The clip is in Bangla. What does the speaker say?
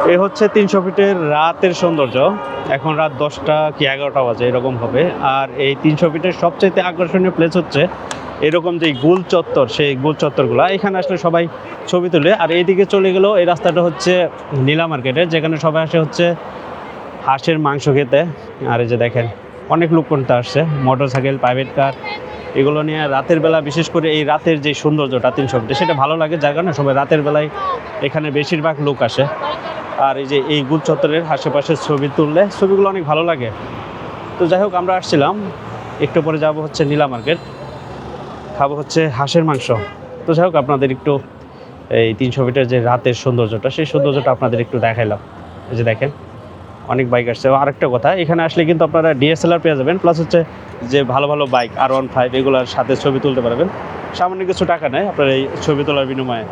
এ হচ্ছে 300 ফিটের রাতের সৌন্দর্য। এখন রাত 10টা কি 11টা বাজে এরকম হবে। আর এই 300 ফিটের সবচেয়ে আকর্ষণীয় প্লেস হচ্ছে এরকম যে গোল চত্বর, সেই গোল চত্বরগুলো এখানে আসলে সবাই ছবি তোলে। আর এইদিকে চলে গেলেও এই রাস্তাটা হচ্ছে নীলা মার্কেটের, যেখানে সবাই আসে হচ্ছে হাঁসের মাংস খেতে। আর এই যে দেখেন অনেক লোক কোনটা আসছে, মোটরসাইকেল, প্রাইভেট কার, এগুলো নিয়ে রাতের বেলা, বিশেষ করে এই রাতের যে সৌন্দর্যটা 300 ফিটে সেটা ভালো লাগে, যার কারণে সবাই রাতের বেলায় এখানে বেশিরভাগ লোক আসে। আর এই যে এই গোল চত্বরের আশেপাশে ছবি তুললে ছবিগুলো অনেক ভালো লাগে। তো যাই হোক, আমরা আসছিলাম, একটু পরে যাব হচ্ছে নীলা মার্কেট, খাবো হচ্ছে হাঁসের মাংস। তো যাই হোক, আপনাদের একটু এই 300 ফিটের যে রাতের সৌন্দর্যটা, সেই সৌন্দর্যটা আপনাদের একটু দেখাইলাম। এই যে দেখেন অনেক বাইক আসছে। আরেকটা কথা, এখানে আসলে কিন্তু আপনারা ডিএসএলআর পেয়ে যাবেন, প্লাস হচ্ছে যে ভালো ভালো বাইক R15 এগুলোর সাথে ছবি তুলতে পারবেন। সামান্য কিছু টাকা নেয় আপনার এই ছবি তোলার বিনিময়ে।